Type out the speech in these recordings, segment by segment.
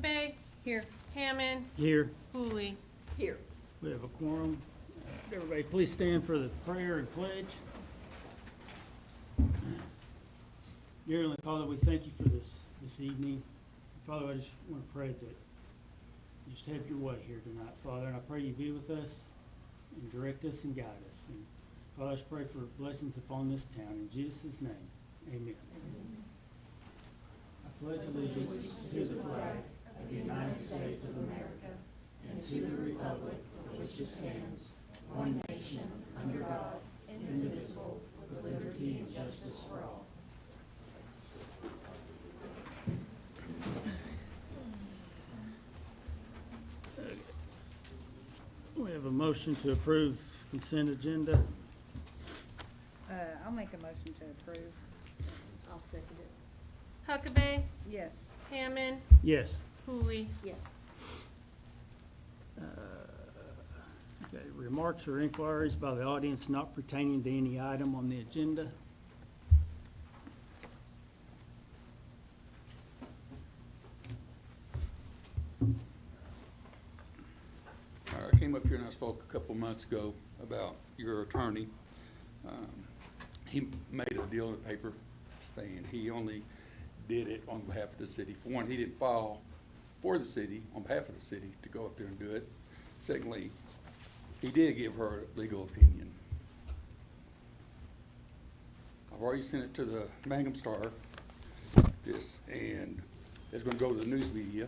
Huckabee. Here. Hammond. Here, Pooley. Here. we have a quorum. Everybody, please stand for the prayer and pledge. Dear Heavenly Father, we thank you for this evening. Father, I just want to pray that you just have your way here tonight, Father, and I pray you be with us and direct us and guide us. And Father, I just pray for blessings upon this town. In Jesus' name, amen. I pledge allegiance to the flag of the United States of America and to the republic for which it stands, one nation, under God, indivisible, with liberty and justice for all. We have a motion to approve consent agenda. I'll make a motion to approve. I'll second it. Huckabee. Yes. Hammond. Yes. Pooley. Yes. Okay, remarks or inquiries by the audience not pertaining to any item on the agenda. I came up here and I spoke a couple months ago about your attorney. He made a deal in the paper saying he only did it on behalf of the city. For one, he didn't file for the city, on behalf of the city, to go up there and do it. Secondly, he did give her a legal opinion. I've already sent it to the Mangum Star, and it's gonna go to the news media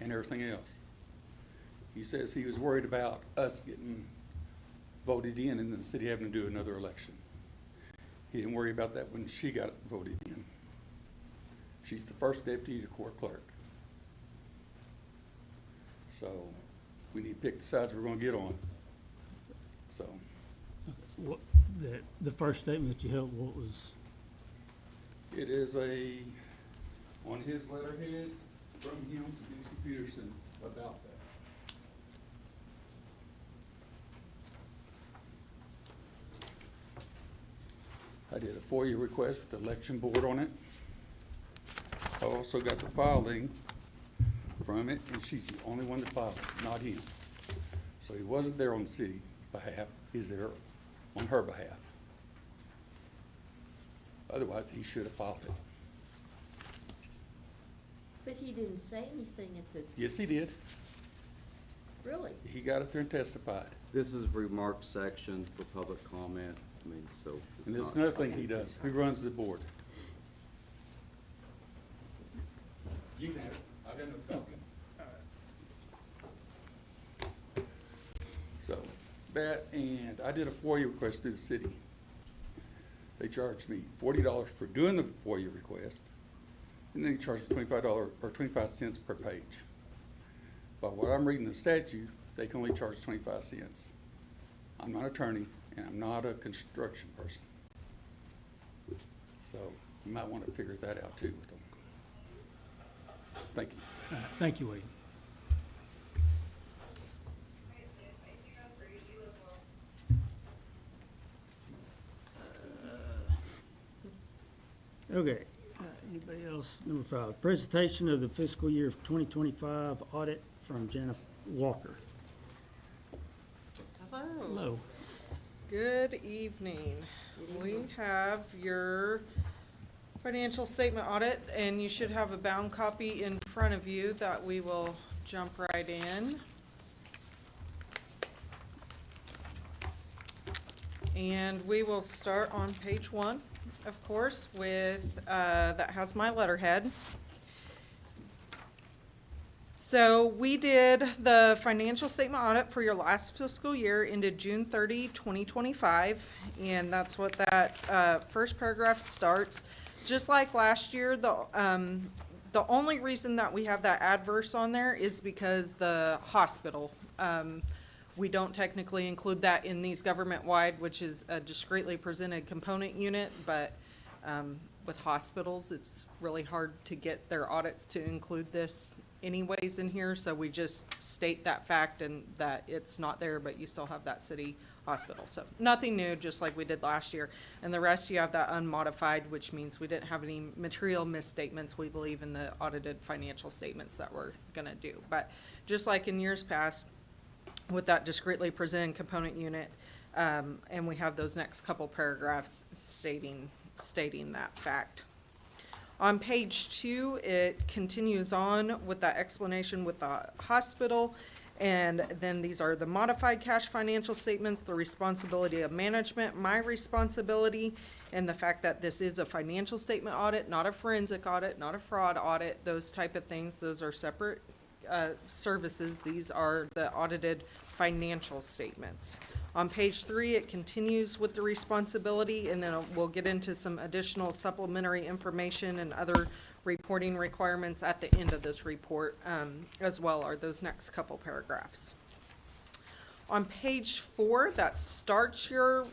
and everything else. He says he was worried about us getting voted in and the city having to do another election. He didn't worry about that when she got voted in. She's the first deputy to court clerk. So we need to pick the sides we're gonna get on. So What, the first statement that you held, what was, it is on his letterhead from him to Dixie Peterson about that. I did a FOIA request with the election board on it. I also got the filing from it, and she's the only one that filed it, not him. So he wasn't there on the city behalf, he's there on her behalf. Otherwise, he should have filed it. But he didn't say anything at the, Yes, he did. really? He got up there and testified. This is remark section for public comment, I mean, so. it's And that's not- another thing he does. He runs the board. You can have it. I got no talking. So, that, and I did a FOIA request through the city. They charged me $40 for doing the FOIA request, and then they charged me $25 or 25 cents per page. But what I'm reading the statute, they can only charge 25 cents. I'm not an attorney, and I'm not a construction person. So you might want to figure that out too with them. Thank you. thank you, Wade. Okay, anybody else? Number 5, presentation of the fiscal year of 2025 audit from Jennifer Walker. Hello. Hello. Good evening. We have your financial statement audit, and you should have a bound copy in front of you that we will jump right in. And we will start on page 1, of course, with, that has my letterhead. So we did the financial statement audit for your last fiscal year ended June 30, 2025, and that's what that first paragraph starts. Just like last year, the only reason that we have that adverse on there is because the hospital. We don't technically include that in these government-wide, which is a discreetly presented component unit, but with hospitals, it's really hard to get their audits to include this anyways in here, so we just state that fact and that it's not there, but you still have that city hospital. So nothing new, just like we did last year. And the rest you have that unmodified, which means we didn't have any material misstatements, we believe, in the audited financial statements that we're gonna do. But just like in years past, with that discreetly presented component unit, and we have those next couple paragraphs stating that fact. On page 2, it continues on with that explanation with the hospital, and then these are the modified cash financial statements, the responsibility of management, my responsibility, and the fact that this is a financial statement audit, not a forensic audit, not a fraud audit, those type of things. Those are separate services. These are the audited financial statements. On page 3, it continues with the responsibility, and then we'll get into some additional supplementary information and other reporting requirements at the end of this report, as well, are those next couple paragraphs. On page 4, that starts your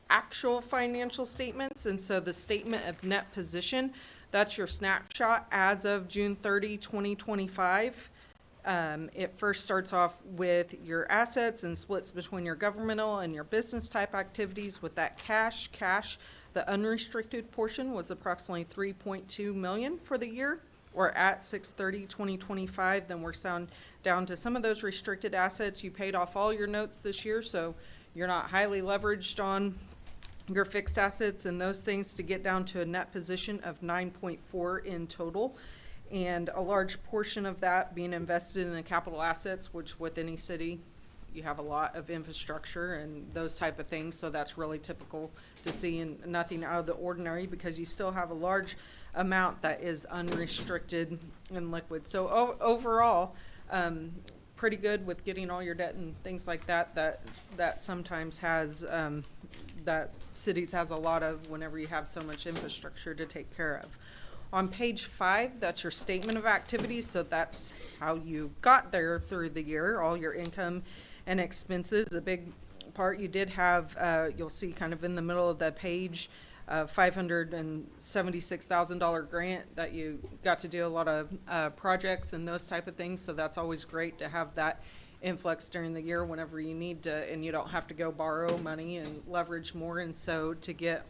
actual financial statements, and so the statement of net position, that's your snapshot as of June 30, 2025. It first starts off with your assets and splits between your governmental and your business type activities with that cash. The unrestricted portion was approximately 3.2 million for the year, or at 6/30/2025. Then we're down to some of those restricted assets. You paid off all your notes this year, so you're not highly leveraged on your fixed assets and those things to get down to a net position of 9.4 in total. And a large portion of that being invested in the capital assets, which with any city, you have a lot of infrastructure and those type of things. So that's really typical to see, and nothing out of the ordinary, because you still have a large amount that is unrestricted and liquid. So overall, pretty good with getting all your debt and things like that. That sometimes has, that cities has a lot of whenever you have so much infrastructure to take care of. On page 5, that's your statement of activities, so that's how you got there through the year, all your income and expenses. A big part you did have, you'll see kind of in the middle of the page, $576,000 grant that you got to do a lot of projects and those type of things, so that's always great to have that influx during the year whenever you need to, and you don't have to go borrow money and leverage more. And so to get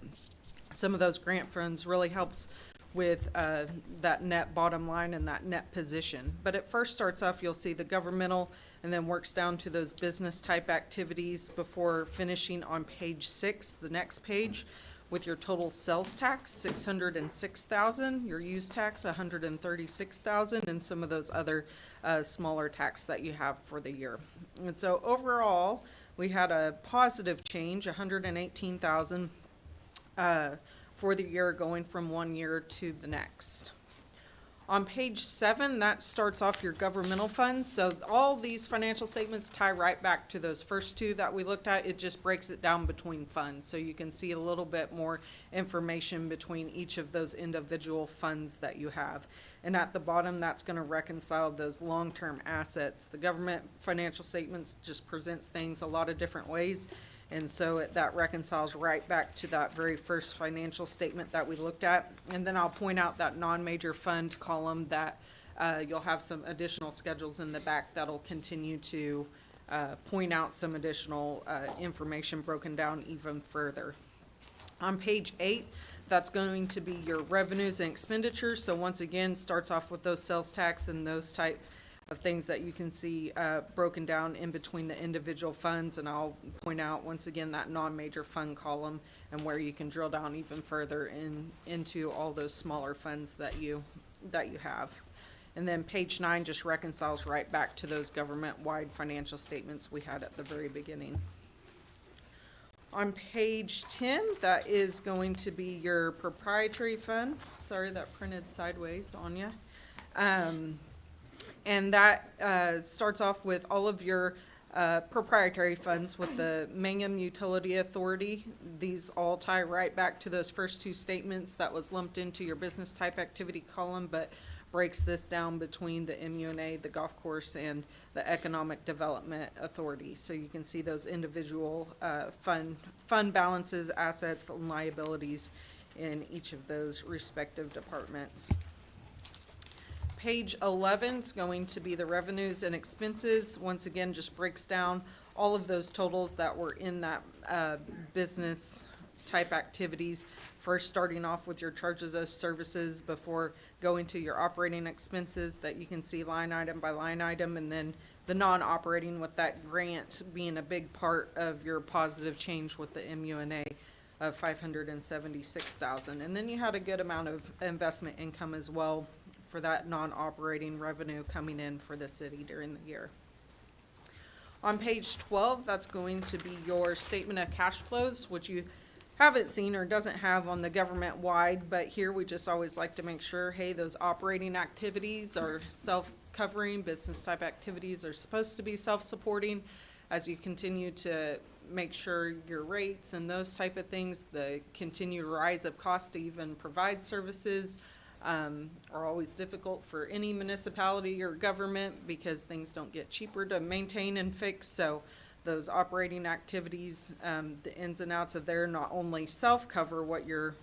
some of those grant funds really helps with that net bottom line and that net position. But it first starts off, you'll see the governmental, and then works down to those business type activities before finishing on page 6, the next page, with your total sales tax, $606,000, your use tax, $136,000, and some of those other smaller tax that you have for the year. And so overall, we had a positive change, $118,000 for the year, going from one year to the next. On page 7, that starts off your governmental funds. So all these financial statements tie right back to those first two that we looked at. It just breaks it down between funds. So you can see a little bit more information between each of those individual funds that you have. And at the bottom, that's going to reconcile those long-term assets. The government financial statements just presents things a lot of different ways. And so that reconciles right back to that very first financial statement that we looked at. And then I'll point out that non-major fund column that you'll have some additional schedules in the back that'll continue to point out some additional information broken down even further. On page 8, that's going to be your revenues and expenditures. So once again, starts off with those sales tax and those type of things that you can see broken down in between the individual funds. And I'll point out once again that non-major fund column and where you can drill down even further into all those smaller funds that you have. And then page 9 just reconciles right back to those government-wide financial statements we had at the very beginning. On page 10, that is going to be your proprietary fund. Sorry, that printed sideways on you. And that starts off with all of your proprietary funds with the Mangum Utility Authority. These all tie right back to those first two statements that was lumped into your business type activity column, but breaks this down between the MUNA, the golf course, and the Economic Development Authority. So you can see those individual fund balances, assets, and liabilities in each of those respective departments. Page 11 is going to be the revenues and expenses. Once again, just breaks down all of those totals that were in that business type activities. First, starting off with your charges of services before going to your operating expenses that you can see line item by line item, and then the non-operating with that grant being a big part of your positive change with the MUNA of $576,000. And then you had a good amount of investment income as well for that non-operating revenue coming in for the city during the year. On page 12, that's going to be your statement of cash flows, which you haven't seen or doesn't have on the government-wide, but here we just always like to make sure, hey, those operating activities are self-covering, business-type activities are supposed to be self-supporting. As you continue to make sure your rates and those type of things, the continued rise of cost to even provide services are always difficult for any municipality or government because things don't get cheaper to maintain and fix. So those operating activities, the ins and outs of there, not only self-cover what you're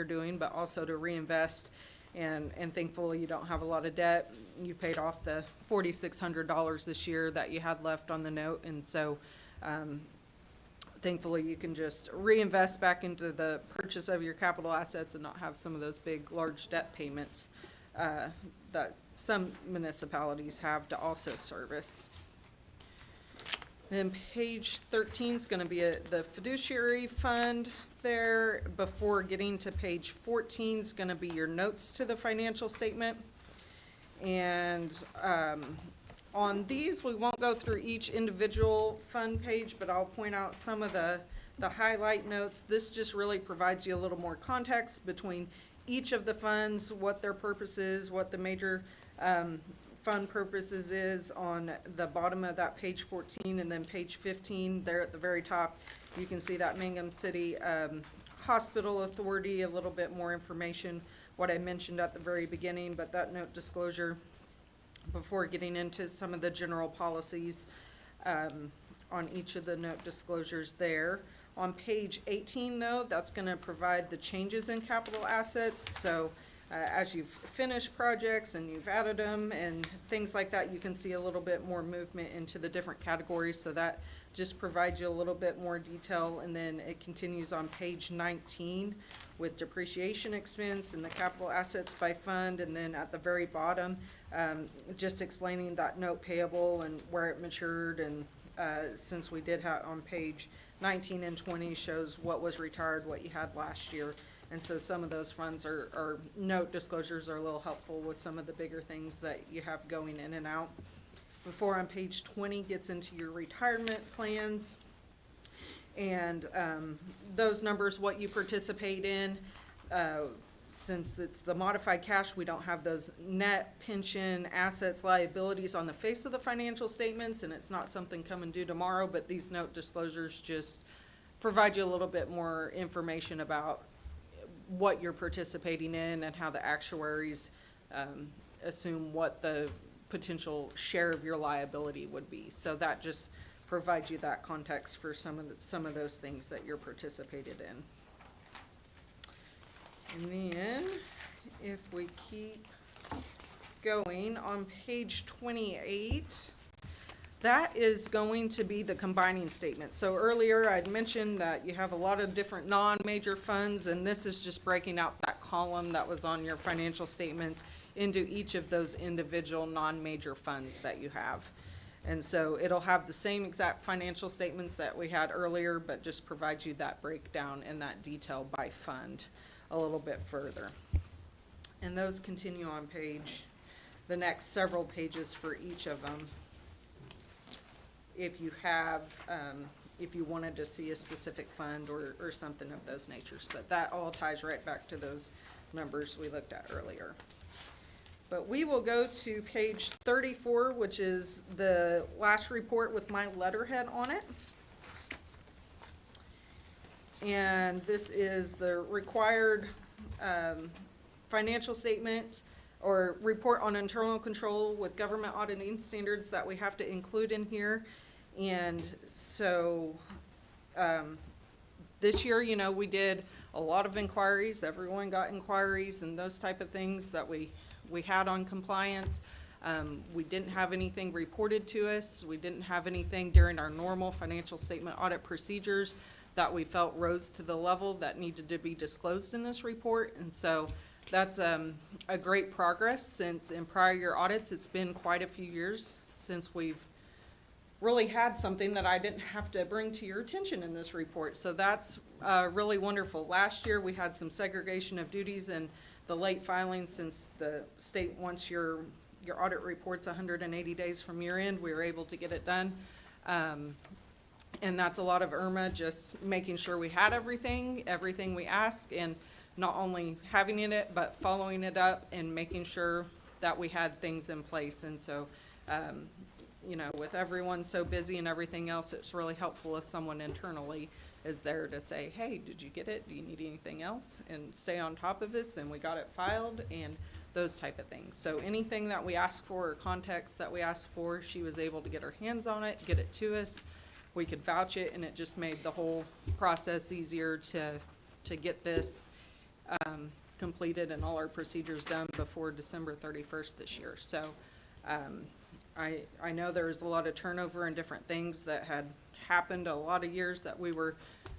doing, but also to reinvest. And thankfully, you don't have a lot of debt. You paid off the $4,600 this year that you had left on the note, and so thankfully, you can just reinvest back into the purchase of your capital assets and not have some of those big, large debt payments that some municipalities have to also service. Then page 13 is going to be the fiduciary fund there. Before getting to page 14 is going to be your notes to the financial statement. And on these, we won't go through each individual fund page, but I'll point out some of the highlight notes. This just really provides you a little more context between each of the funds, what their purpose is, what the major fund purposes is on the bottom of that page 14, and then page 15 there at the very top. You can see that Mangum City Hospital Authority, a little bit more information, what I mentioned at the very beginning, but that note disclosure before getting into some of the general policies on each of the note disclosures there. On page 18, though, that's going to provide the changes in capital assets. So as you've finished projects and you've added them and things like that, you can see a little bit more movement into the different categories. So that just provides you a little bit more detail. And then it continues on page 19 with depreciation expense and the capital assets by fund. And then at the very bottom, just explaining that note payable and where it matured. And since we did have on page 19 and 20 shows what was retired, what you had last year. And so some of those funds or note disclosures are a little helpful with some of the bigger things that you have going in and out. Before on page 20 gets into your retirement plans. And those numbers, what you participate in, since it's the modified cash, we don't have those net pension assets liabilities on the face of the financial statements, and it's not something coming due tomorrow, but these note disclosures just provide you a little bit more information about what you're participating in and how the actuaries assume what the potential share of your liability would be. So that just provides you that context for some of those things that you're participated in. And then, if we keep going, on page 28, that is going to be the combining statement. So earlier I'd mentioned that you have a lot of different non-major funds, and this is just breaking out that column that was on your financial statements into each of those individual non-major funds that you have. And so it'll have the same exact financial statements that we had earlier, but just provides you that breakdown and that detail by fund a little bit further. And those continue on the next several pages for each of them. If you have, if you wanted to see a specific fund or something of those natures, but that all ties right back to those numbers we looked at earlier. But we will go to page 34, which is the last report with my letterhead on it. And this is the required financial statement or report on internal control with government auditing standards that we have to include in here. And so this year, you know, we did a lot of inquiries. Everyone got inquiries and those type of things that we had on compliance. We didn't have anything reported to us. We didn't have anything during our normal financial statement audit procedures that we felt rose to the level that needed to be disclosed in this report. And so that's a great progress, since in prior year audits, it's been quite a few years since we've really had something that I didn't have to bring to your attention in this report. So that's really wonderful. Last year, we had some segregation of duties and the late filing, since the state wants your audit reports 180 days from year end. We were able to get it done. And that's a lot of Irma just making sure we had everything we asked, and not only having it, but following it up and making sure that we had things in place. And so, you know, with everyone so busy and everything else, it's really helpful if someone internally is there to say, hey, did you get it? Do you need anything else? And stay on top of this, and we got it filed, and those type of things. So anything that we asked for, or context that we asked for, she was able to get her hands on it, get it to us. We could vouch it, and it just made the whole process easier to get this completed and all our procedures done before December 31st this year. So I know there was a lot of turnover and different things that had happened a lot of years that we were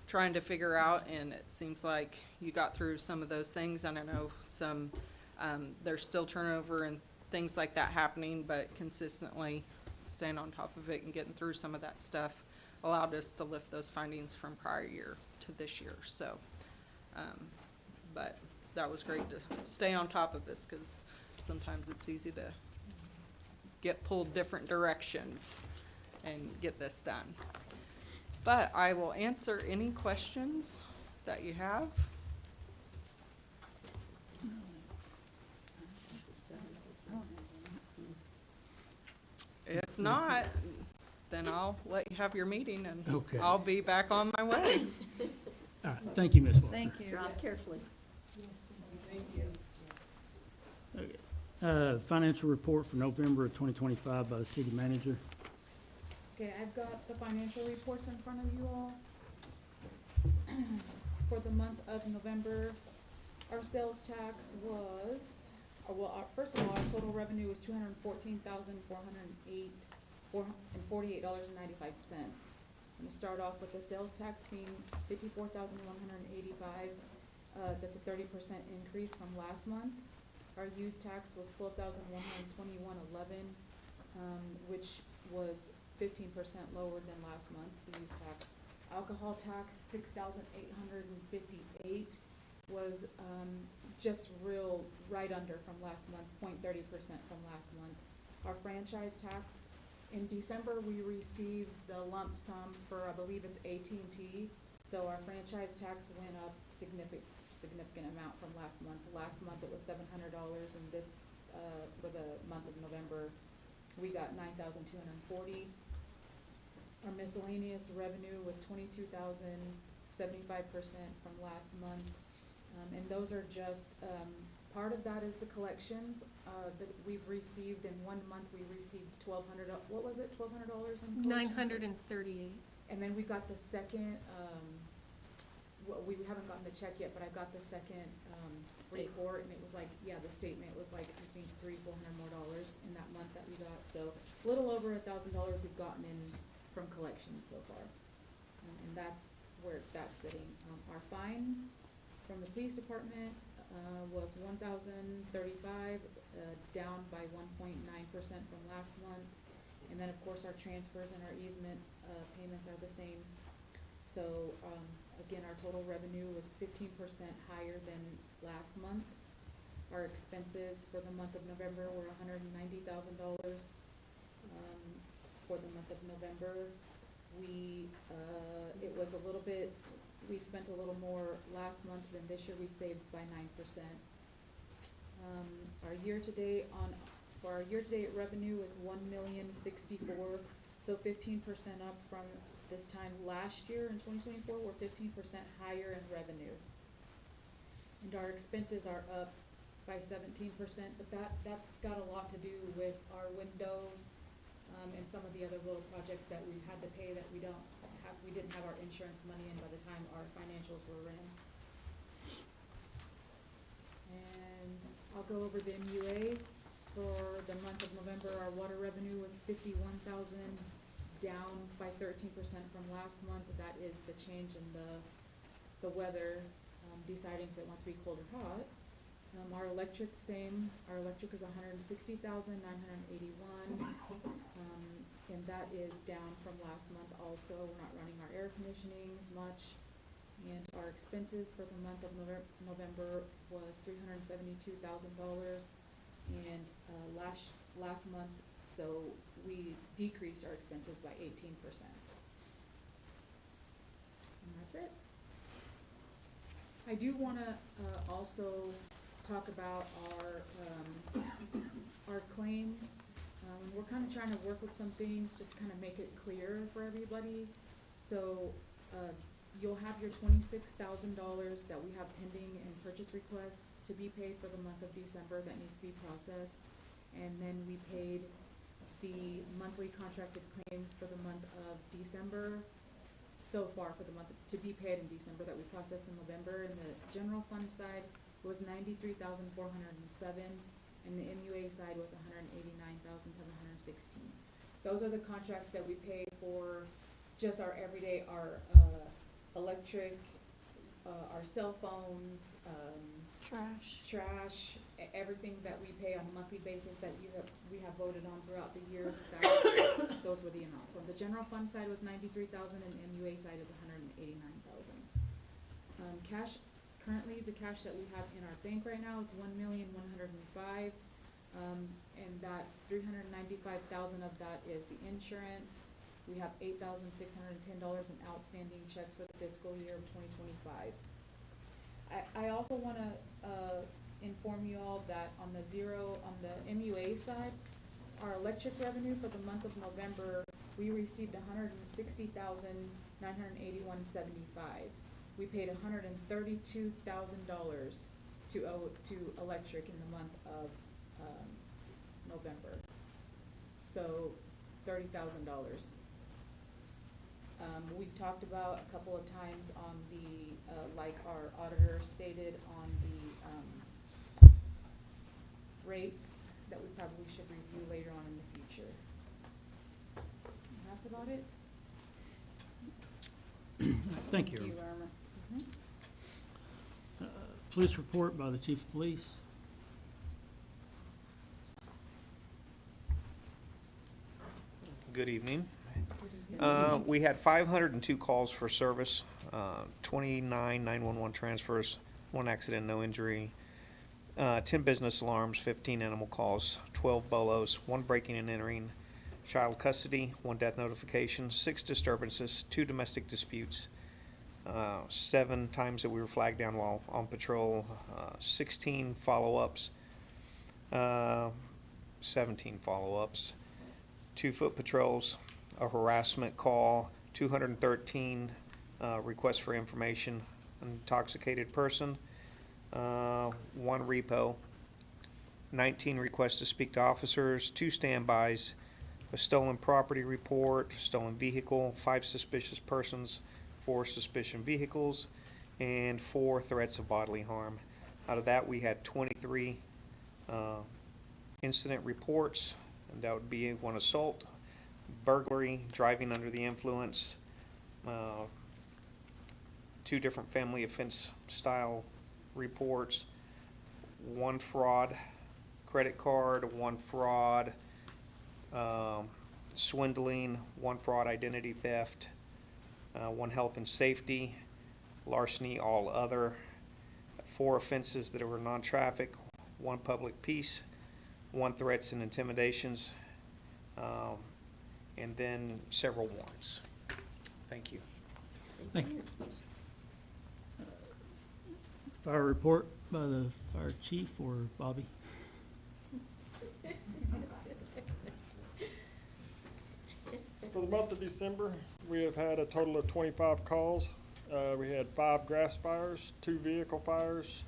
trying to figure out, and it seems like you got through some of those things. And I know some, there's still turnover and things like that happening, but consistently staying on top of it and getting through some of that stuff allowed us to lift those findings from prior year to this year. So, but that was great to stay on top of this, because sometimes it's easy to get pulled different directions and get this done. But I will answer any questions that you have. If not, then I'll let you have your meeting, and Okay. I'll be back on my way. All right, thank you, Ms. Walker. Thank you. Drive carefully. Okay. Financial report for November of 2025 by the city manager. Okay, I've got the financial reports in front of you all. For the month of November, our sales tax was, first of all, our total revenue was $214,448.95. I'm gonna start off with the sales tax being $54,185. That's a 30% increase from last month. Our use tax was $12,121.11, which was 15% lower than last month, the use tax. Alcohol tax, $6,858, was just right under from last month, 0.30% from last month. Our franchise tax, in December, we received the lump sum for, I believe it's AT&T, so our franchise tax went up significant amount from last month. Last month it was $700, and this, for the month of November, we got $9,240. Our miscellaneous revenue was $22,000, 75% from last month. And those are just, part of that is the collections, that we've received. In 1 month, we received $1,200, what was it, $1,200 in collections? $938. And then we got the second, well, we haven't gotten the check yet, but I got the second, report, and it was like, yeah, the statement was like, I think $300-400 more in that month that we got. So a little over $1,000 we've gotten in from collections so far. And that's where that's sitting. Our fines from the police department, was $1,035, down by 1.9% from last month. And then, of course, our transfers and our easement, payments are the same. So, again, our total revenue was 15% higher than last month. Our expenses for the month of November were $190,000. For the month of November, it was a little bit, we spent a little more last month than this year. We saved by 9%. Our year-to-date for our year-to-date revenue is $1,064,000, so 15% up from this time last year in 2024. We're 15% higher in revenue. And our expenses are up by 17%, but that's got a lot to do with our windows, and some of the other little projects that we've had to pay that we didn't have our insurance money in by the time our financials were in. And I'll go over the MUA for the month of November our water revenue was 51,000, down by 13% from last month. That is the change in the weather, deciding if it wants to be cold or hot. Our electric, same, our electric is 160,981, and that is down from last month also. We're not running our air conditioning as much. And our expenses for the month of November was $372,000, and last month, so we decreased our expenses by 18%. And that's it. I do wanna also talk about our claims. We're kinda trying to work with some things, just to kinda make it clear for everybody. So, you'll have your $26,000 that we have pending in purchase requests to be paid for the month of December that needs to be processed. And then we paid the monthly contracted claims for the month of December, so far for the month to be paid in December that we processed in November. And the general fund side was 93,407, and the MUA side was 189,716. Those are the contracts that we pay for just our everyday, our electric, our cell phones, trash, everything that we pay on a monthly basis that we have voted on throughout the years. Those were the amounts. So the general fund side was 93,000, and the MUA side is 189,000. Cash, currently the cash that we have in our bank right now is 1,105,000, and that's 395,000 of that is the insurance. We have $8,610 in outstanding checks for the fiscal year of 2025. I also wanna inform you all that on the MUA side, our electric revenue for the month of November, we received $160,981.75. We paid $132,000 to electric in the month of November. So $30,000. We've talked about a couple of times on the, like our auditor stated on the rates that we probably should review later on in the future. And that's about it. Thank you. Irma. Mhm. Police report by the chief of police. Good evening. We had 502 calls for service, 29 911 transfers, 1 accident, no injury, 10 business alarms, 15 animal calls, 12 BOLOs, 1 breaking and entering, child custody, 1 death notification, 6 disturbances, 2 domestic disputes, 7 times that we were flagged down while on patrol, 16 follow-ups, 17 follow-ups, 2 foot patrols, a harassment call, 213 requests for information, intoxicated person, 1 repo, 19 requests to speak to officers, 2 standbys, a stolen property report, stolen vehicle, 5 suspicious persons, 4 suspicion vehicles, and 4 threats of bodily harm. Out of that, we had 23 incident reports, and that would be 1 assault, burglary, driving under the influence, 2 different family offense style reports, 1 fraud credit card, 1 fraud swindling, 1 fraud identity theft, 1 health and safety, larceny, all other, 4 offenses that were non-traffic, 1 public peace, 1 threats and intimidations, and then several warrants. Thank you. Thank you. Fire report by the fire chief or Bobby? For the month of December, we have had a total of 25 calls. We had 5 grass fires, 2 vehicle fires,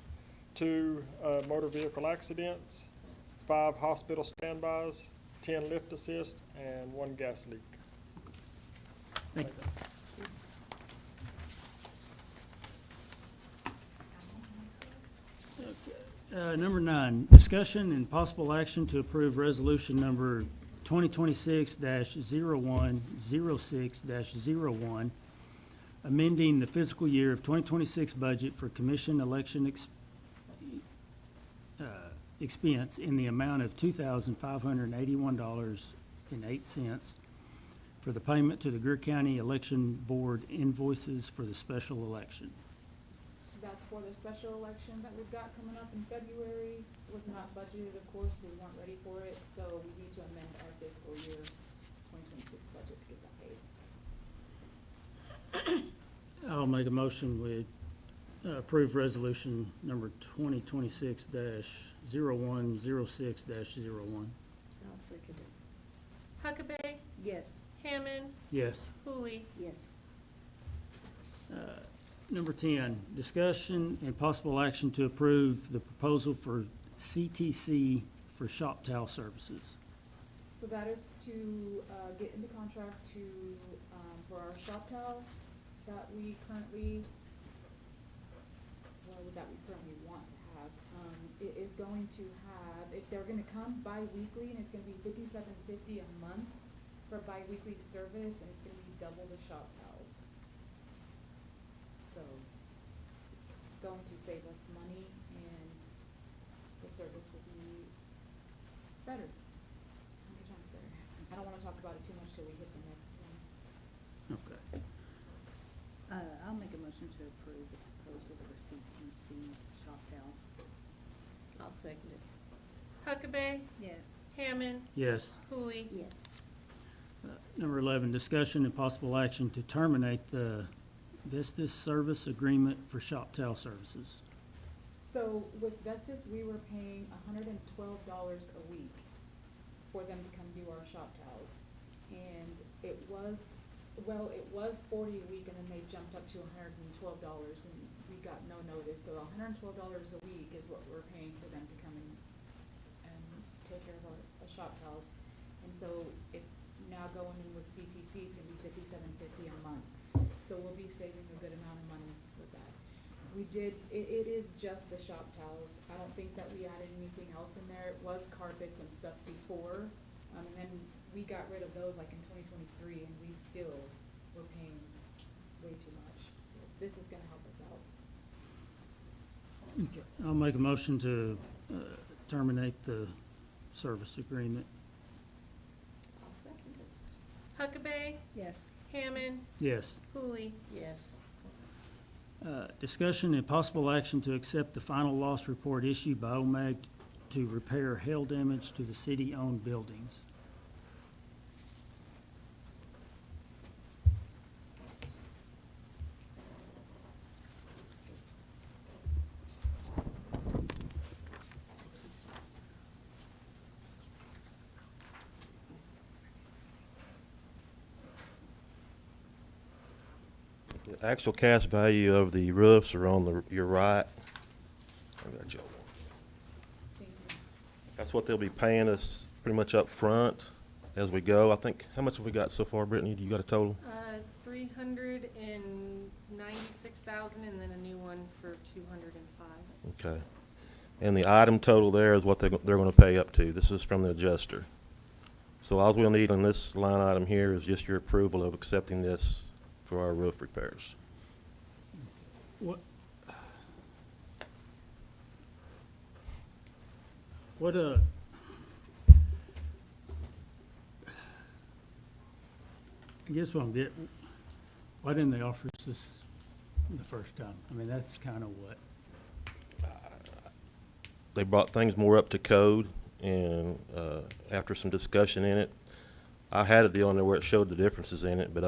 2 motor vehicle accidents, 5 hospital standbys, 10 lift assist, and 1 gas leak. Thank you. Number 9, discussion and possible action to approve resolution number 2026-0106-01, amending the fiscal year of 2026 budget for commission election expense in the amount of $2,581.08 for the payment to the Greer County Election Board invoices for the special election. That's for the special election that we've got coming up in February. It was not budgeted, of course, we weren't ready for it, so we need to amend our fiscal year 2026 budget to get that paid. I'll make a motion with approve resolution number 2026-0106-01. I'll second it. Huckabee, Yes. Hammond, Yes. Pooley. Yes. Number 10, discussion and possible action to approve the proposal for CTC for shop towel services. So that is to, get into contract to, for our shop towels that we currently, want to have. It is going to have, they're gonna come bi-weekly, and it's gonna be $57.50 a month for bi-weekly service, and it's gonna be double the shop towels. So, it's going to save us money, and the service will be better. 100 times better. I don't wanna talk about it too much till we hit the next one. Okay. I'll make a motion to approve the proposal for CTC shop towels. I'll second it. Huckabee, Yes. Hammond, Yes. Pooley. Yes. Number 11, discussion and possible action to terminate the Vestas service agreement for shop towel services. So with Vestas, we were paying $112 a week for them to come do our shop towels. And it was 40 a week, and then they jumped up to $112, and we got no notice. So $112 a week is what we're paying for them to come and take care of our shop towels. And so if now going in with CTC, it's gonna be $57.50 a month. So we'll be saving a good amount of money with that. It is just the shop towels. I don't think that we added anything else in there. It was carpets and stuff before. And then we got rid of those like in 2023, and we still were paying way too much. So this is gonna help us out. Okay. I'll make a motion to terminate the service agreement. I'll second it. Huckabee, Yes. Hammond, Yes. Pooley. Yes. Discussion and possible action to accept the final loss report issued by OMAG to repair hail damage to the city-owned buildings. The actual cash value of the roofs are on your right. I got you. Thank you. That's what they'll be paying us pretty much up front as we go. I think, how much have we got so far, Brittany? Do you got a total? 396,000, and then a new one for 205. Okay. And the item total there is what they're gonna pay up to. This is from the adjuster. So all we'll need on this line item here is just your approval of accepting this for our roof repairs. What, I guess what I'm getting, why didn't they offer us this the first time? I mean, that's kind of what, They brought things more up to code, and after some discussion in it, I had a deal in there where it showed the differences in it, but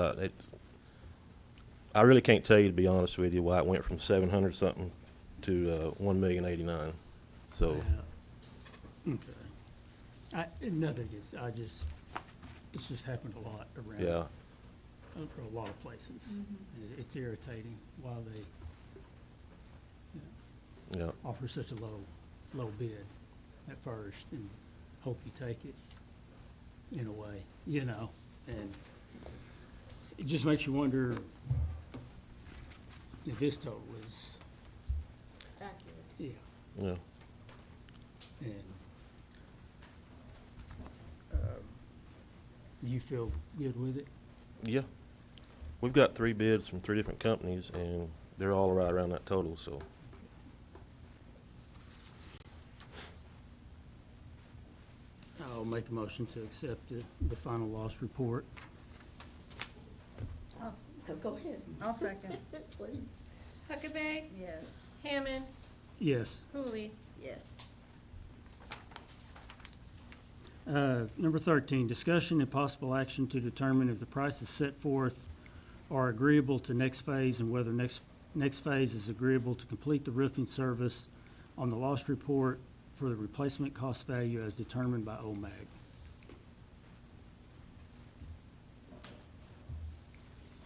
I really can't tell you, to be honest with you, why it went from 700 something to 1,089,000. So okay. Nothing gets, it's just happened a lot around. yeah, A lot of places. It's irritating why they yeah. offer such a low bid at first and hope you take it in a way, and it just makes you wonder if this total is, Accurate. yeah, Yeah. and, Do you feel good with it? Yeah. We've got 3 bids from 3 different companies, and they're all right around that total, so. I'll make a motion to accept the final loss report. Go ahead. I'll second. Please. Huckabee, Yes. Hammond, Yes. Pooley. Yes. Number 13, discussion and possible action to determine if the prices set forth are agreeable to next phase and whether next phase is agreeable to complete the roofing service on the loss report for the replacement cost value as determined by OMAG.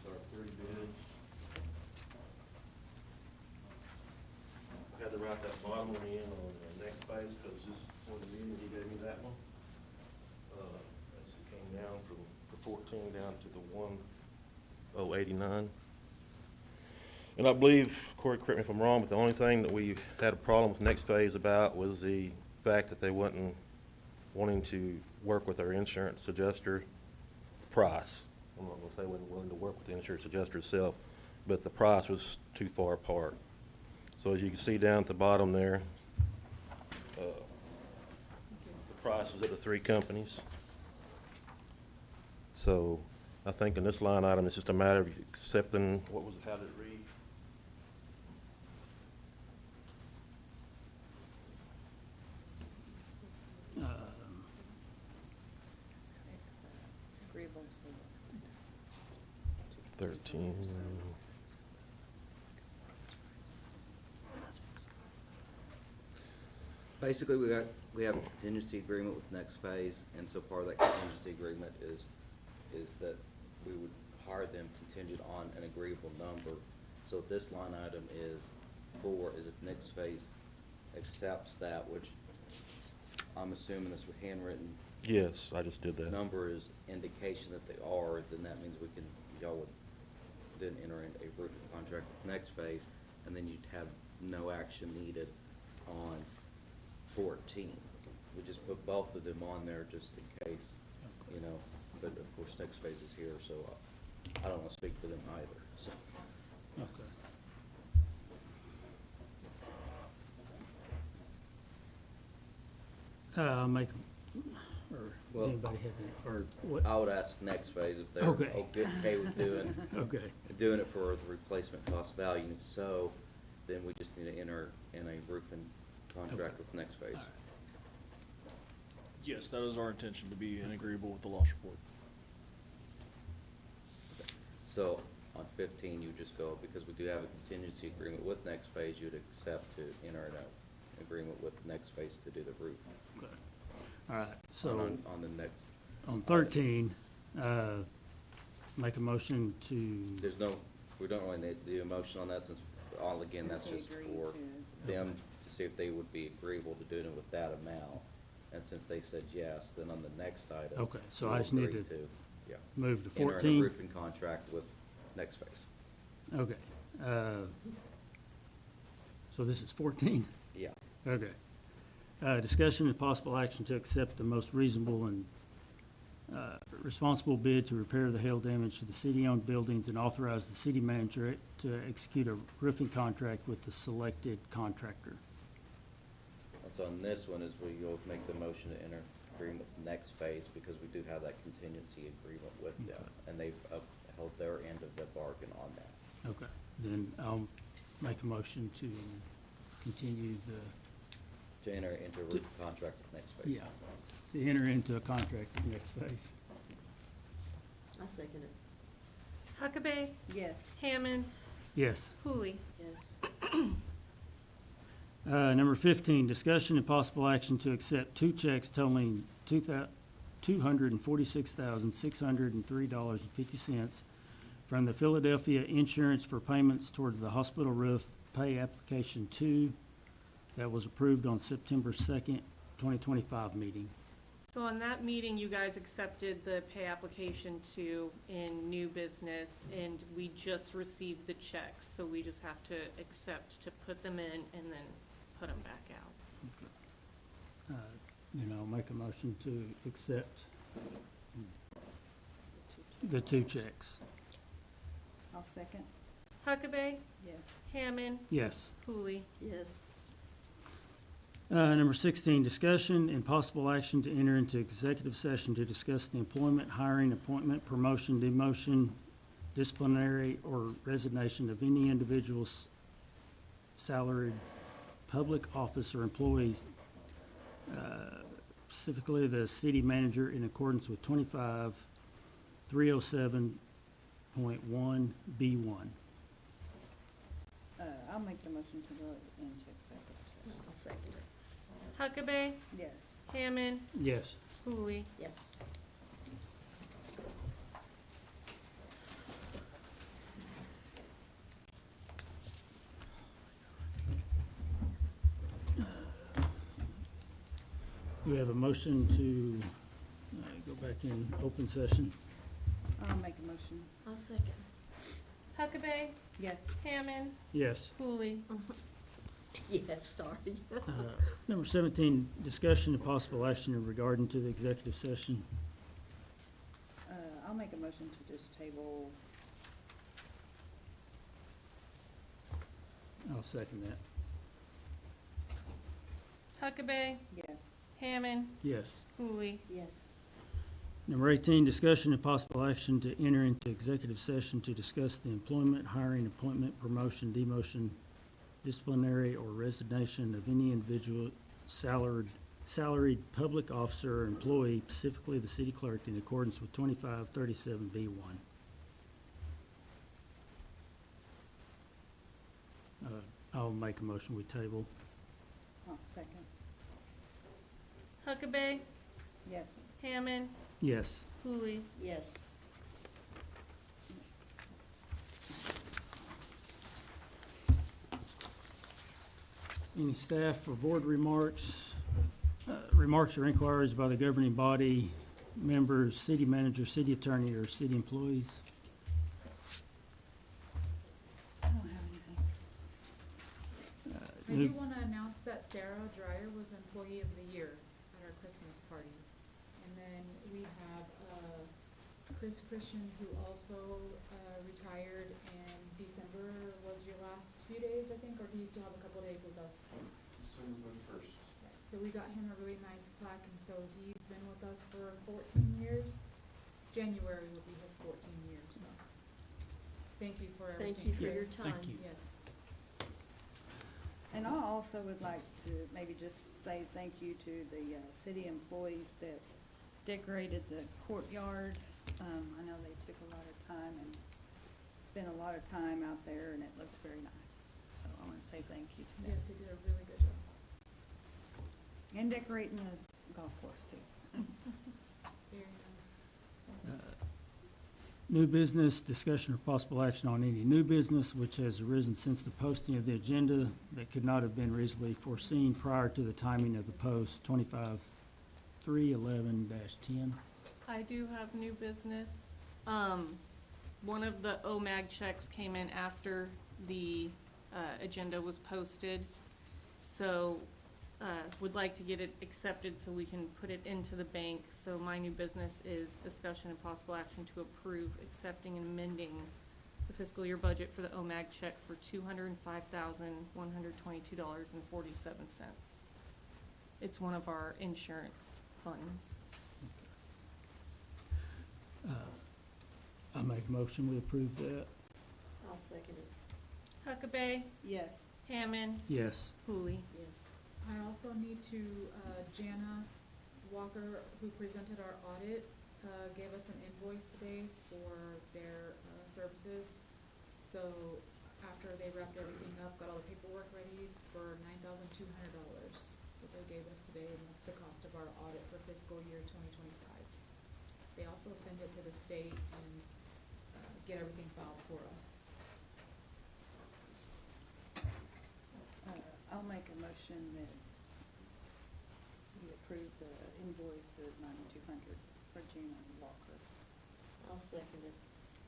Our 3 bids. I had to write that bottom one in on the next page, because this, for the meeting, he gave me that one. As it came down from 14 down to the 1089. And I believe, Corey, correct me if I'm wrong, but the only thing that we had a problem with next phase about was the fact that they wasn't wanting to work with our insurance adjuster price. I'm not gonna say they wasn't willing to work with the insurance adjuster itself, but the price was too far apart. So as you can see down at the bottom there, the price was at the 3 companies. So I think in this line item, it's just a matter of accepting, what was it, how did it read? Agreeable to. 13. Basically, we have a contingency agreement with Next Phase, and so part of that contingency agreement is that we would hire them contingent on an agreeable number. So this line item is if Next Phase accepts that, which I'm assuming is handwritten Yes, I just did that. number is indication that they are, then that means y'all would then enter in a roofing contract with Next Phase, and then you'd have no action needed on 14. We just put both of them on there just in case, but of course, Next Phase is here, so I don't want to speak for them either, so. Okay. I'll make, or Well, does anybody have any, or what? I would ask Next Phase if they're Okay. okay with Okay, doing it for the replacement cost value, and if so, then we just need to enter in a roofing contract with Next Phase. Alright. Yes, that is our intention, to be agreeable with the loss report. So on 15, you just go, because we do have a contingency agreement with Next Phase, you'd accept to enter an agreement with Next Phase to do the roof. okay. All right, so On the next, on 13, make a motion to, we don't really need to do a motion on that, since, again, that's Since just they agreed for to- them to see if they would be agreeable to doing it with that amount. And since they said yes, then on the next item. Okay, so we'll I just need agree to yeah, move to enter in a 14? roofing contract with Next Phase. Okay. So this is 14? Yeah. Okay. Discussion and possible action to accept the most reasonable and responsible bid to repair the hail damage to the city-owned buildings and authorize the city manager to execute a roofing contract with the selected contractor. And so on this one is where you'll make the motion to enter agreement with Next Phase, because we do have that contingency agreement with them, and they've upheld their end of the bargain on that. Okay, then I'll make a motion to continue To enter into a roofing contract with Next Phase. to enter into a contract with Next Phase. I second it. Huckabee, Yes. Hammond, Yes. Pooley. Yes. Number 15, discussion and possible action to accept 2 checks totaling $246,603.50 from the Philadelphia Insurance for payments toward the hospital roof pay application 2 that was approved on September 2nd, 2025 meeting. So on that meeting, you guys accepted the pay application two in new business, and we just received the checks, so we just have to accept to put them in and then put them back out. Then I'll make a motion to accept the two checks. I'll second. Huckabee, Yes. Hammond, Yes. Pooley. Yes. Number 16, discussion and possible action to enter into executive session to discuss the employment, hiring, appointment, promotion, demotion, disciplinary, or resignation of any individual's salaried public office or employee, specifically the city manager, in accordance with 25-307.1B1. I'll make the motion to go into executive session. I'll second it. Huckabee, Yes. Hammond, Yes. Pooley. Yes. We have a motion to go back in open session. I'll make a motion. I'll second. Huckabee, Yes. Hammond, Yes. Pooley. Yes, sorry. Number 17, discussion and possible action in regarding to the executive session. I'll make a motion to just table. I'll second that. Huckabee, Yes. Hammond, Yes. Pooley. Yes. Number 18, discussion and possible action to enter into executive session to discuss the employment, hiring, appointment, promotion, demotion, disciplinary, or resignation of any individual salaried public officer or employee, specifically the city clerk, in accordance with 25-37B1. I'll make a motion, we table. I'll second. Huckabee, Yes. Hammond, Yes. Pooley. Yes. Any staff or board remarks? Remarks or inquiries by the governing body, members, city manager, city attorney, or city employees? I don't have anything. I do wanna announce that Sarah Dreyer was Employee of the Year at our Christmas party. And then we have, Chris Christian, who also, retired, and December was your last few days, I think, or do you still have a couple days with us? December 1st. Right, so we got him a really nice plaque, and so he's been with us for 14 years. January will be his 14 years, so. Thank you for everything. Thank you for your Chris. time. Thank you. Yes. And I also would like to maybe just say thank you to the city employees that decorated the courtyard. I know they took a lot of time and spent a lot of time out there, and it looked very nice. So I want to say thank you to them. Yes, they did a really good job. And decorating the golf course too. Very nice. New business, discussion or possible action on any new business which has arisen since the posting of the agenda that could not have been reasonably foreseen prior to the timing of the post, 25-311-10. I do have new business. One of the OMAG checks came in after the, agenda was posted. So, would like to get it accepted so we can put it into the bank. So my new business is discussion and possible action to approve accepting and amending the fiscal year budget for the OMAG check for $205,122.47. It's one of our insurance funds. I make a motion, we approve that. I'll second it. Huckabee, Yes. Hammond, Yes. Pooley. Yes. I also need to, Jana Walker, who presented our audit, gave us an invoice today for their, services. So after they wrapped everything up, got all the paperwork ready, it's for $9,200. So they gave us today, and that's the cost of our audit for fiscal year 2025. They also send it to the state and, get everything filed for us. I'll make a motion that we approve the invoice of $9,200 for Gina Walker. I'll second it.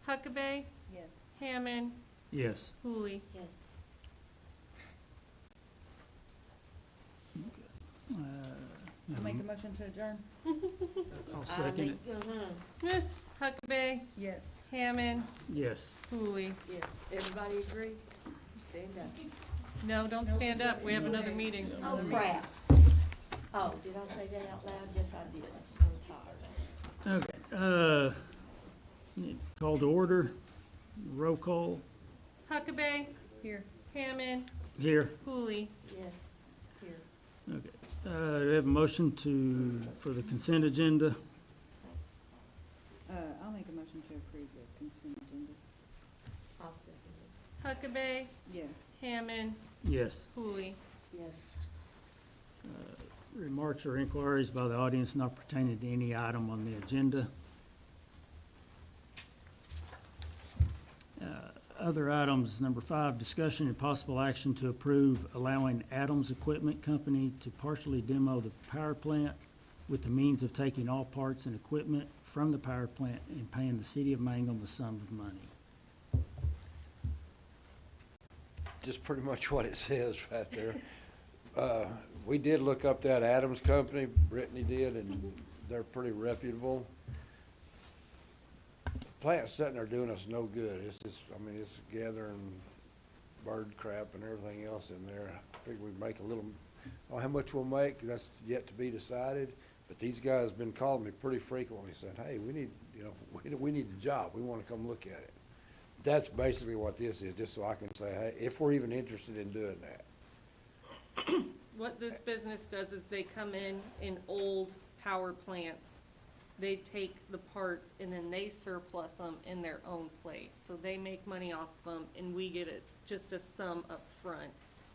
Huckabee, Yes. Hammond, Yes. Pooley. Yes. I'll make a motion to adjourn. I'll second it. Huckabee, Yes. Hammond, Yes. Pooley. Yes, everybody agree? Stand up. No, don't stand up, we have another meeting. Oh, crap. Oh, did I say that out loud? Yes, I did. I'm tired. Okay, call to order, roll call, Huckabee, Here. Hammond, here. Pooley. Yes, here. Okay, do we have a motion for the consent agenda? I'll make a motion to approve the consent agenda. I'll second it. Huckabee, Yes. Hammond, Yes. Pooley. Yes. Remarks or inquiries by the audience not pertaining to any item on the agenda. Other items, number 5, discussion and possible action to approve allowing Adams Equipment Company to partially demo the power plant with the means of taking all parts and equipment from the power plant and paying the city of Mangum the sum of money. Just pretty much what it says right there. We did look up that Adams Company, Brittany did, and they're pretty reputable. The plant's sitting there doing us no good. It's just, I mean, it's gathering bird crap and everything else in there. I think we make a little, oh, how much we'll make, that's yet to be decided. But these guys been calling me pretty frequently saying, hey, we need, you know, we need the job. We want to come look at it. That's basically what this is, just so I can say, hey, if we're even interested in doing that. What this business does is they come in old power plants. They take the parts and then they surplus them in their own place. So they make money off them and we get just a sum up front.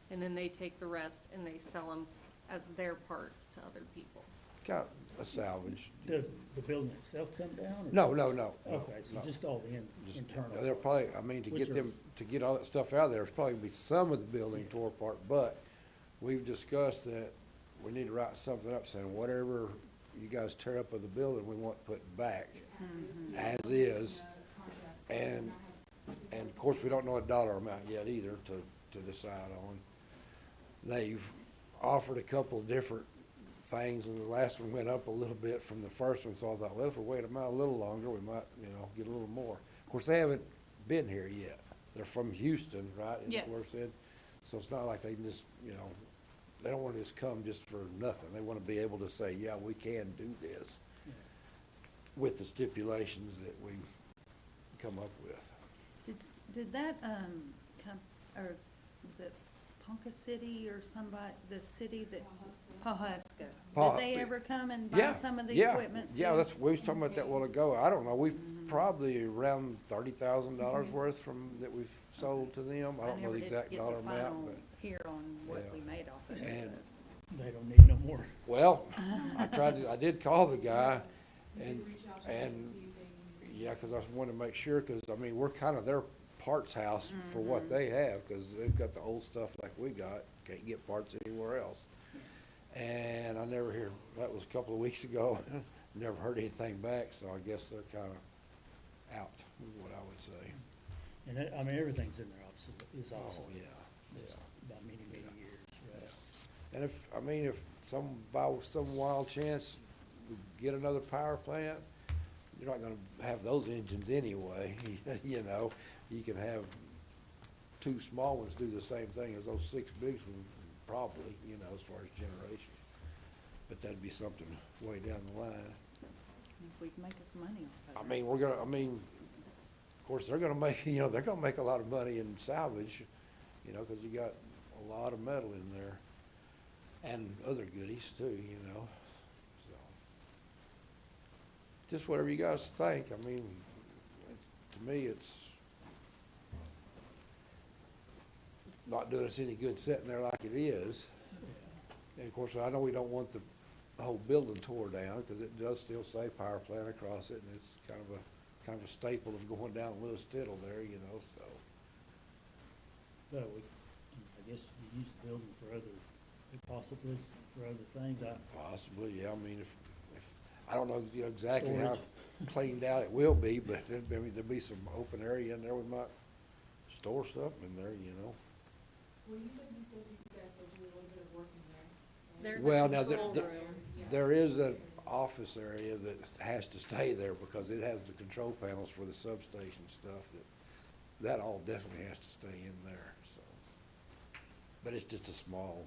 And then they take the rest and they sell them as their parts to other people. Kind of a salvage. Does the building itself come down? or- No. Okay, so no. just all the Just- internal. They're probably, I mean, to Which get are- them, to get all that stuff out of there, it's probably gonna be some of the building tore apart, but we've discussed that we need to write something up saying whatever you guys tear up of the building, we want put back as is. And of course, we don't know a dollar amount yet either to decide on. They've offered a couple of different things, and the last one went up a little bit from the first one, so I thought, well, if we wait a little longer, we might, you know, get a little more. Of course, they haven't been here yet. They're from Houston, right? Isn't that what it Yes. said? So it's not like they can just, you know, they don't want to just come just for nothing. They want to be able to say, yeah, we can do this with the stipulations that we come up with. Did that, or was it Ponca City or somebody, the city that, Pawhuska? Did they ever come and buy Yeah, some of the yeah, equipment? Yeah, too? that's, we was talking about that a while ago. I don't know, we've probably around $30,000 worth that we've sold to them. I don't know never the did exact get the dollar amount, final but, Here on what Yeah. we made off of it. and, They don't need no more. well, I did call the guy, You and, did reach out to them and, to see if they needed. yeah, 'cause I wanted to make sure, 'cause, I mean, we're kind of their parts house for what they have, 'cause they've got the old stuff like we got, can't get parts anywhere else. And I never hear, that was a couple of weeks ago, never heard anything back, so I guess they're kind of out, is what I would say. And I mean, everything's in there is Oh, obsolete. yeah. Just about many years, right? And if by some wild chance we get another power plant, you're not gonna have those engines anyway, you know? You can have 2 small ones do the same thing as those 6 big ones, probably, you know, as far as generation. But that'd be something way down the line. If we can make us money off of I it. mean, of course, they're gonna make, you know, they're gonna make a lot of money in salvage, you know, 'cause you got a lot of metal in there. And other goodies too, you know, so. Just whatever you guys think, I mean, to me, it's not doing us any good sitting there like it is. And of course, I know we don't want the whole building tore down, 'cause it does still say power plant across it, and it's kind of a staple of going down Lewis Tittle there, you know, so. But I guess you use the building for possibly for other things. Possibly, yeah, I mean, if, I don't know, you know, exactly how Storage. cleaned out it will be, but there'll be some open area in there, we might store stuff in there, you know. Well, you said you guys still do a little bit of work in there, There's Well, a now, control room. there is an office area that has to stay there because it has the control panels for the substation stuff that all definitely has to stay in there, so. But it's just a small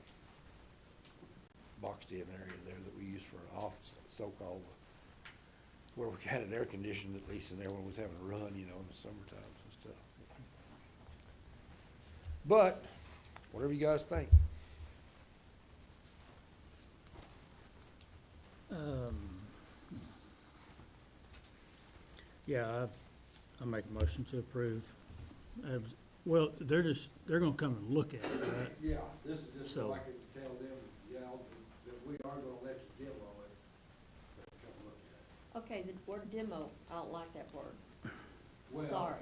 boxed-in area there that we use for an office, so-called, where we had an air conditioner at least in there when we was having a run, you know, in the summertime and stuff. But, whatever you guys think. Yeah, I make a motion to approve. Well, they're gonna come and look at it, right? Yeah, this is just So- so I can tell them, yeah, that we are gonna let you demo it, but come look at Okay, the word demo, I don't like that word, it. Well, sorry,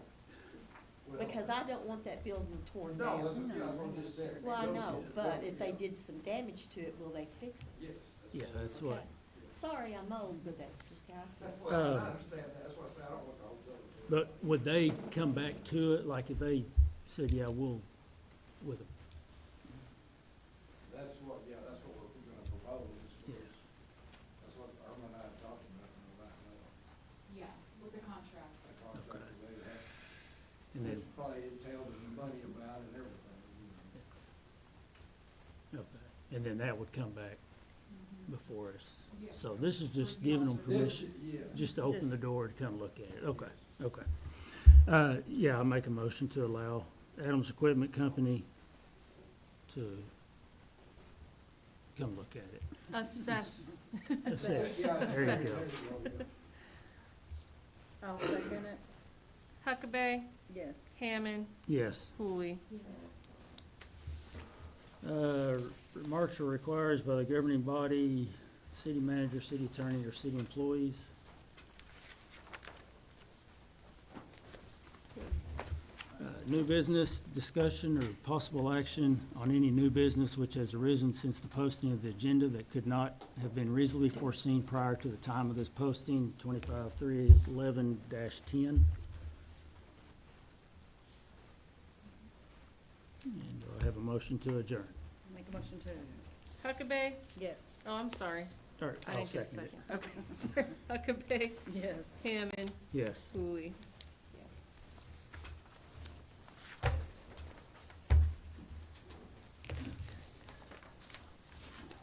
well, because I don't want that building torn No, down. that's what, yeah, that's what I just said. Well, I know, but if they Yeah. did some damage to it, will they fix it? Yes. Yeah, that's what, Okay. Sorry, I'm old, but that's just how I feel. Well, I understand that, that's why I said I don't want the whole building. but would they come back to it, like if they said, yeah, we'll, with a, That's what, yeah, that's what we're gonna propose, yes. that's what Irma and I are talking about, right now. Yeah, with the contract. The contract, the way that, And then, which probably entails money about and everything, you know. okay, and then that would come back Mm-hmm. before us. Yes. So this is just giving them This, permission, yeah. just to open the door to come look at it. Okay, okay. Yeah, I make a motion to allow Adams Equipment Company to come look at it. Assess. Assess. Yeah, There you go. yeah. I'll second it, Huckabee, yes. Hammond, Yes. Pooley. Yes. Remarks are required by the governing body, city manager, city attorney, or city employees. New business discussion or possible action on any new business which has arisen since the posting of the agenda that could not have been reasonably foreseen prior to the time of this posting, 25-311-10. And do I have a motion to adjourn? Make a motion to, Huckabee, yes. oh, I'm sorry, All right, I I'll didn't get a second it. second. Okay, sorry. Huckabee, Yes. Hammond, Yes. Pooley. Yes.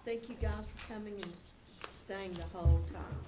Thank you guys for coming and staying the whole time.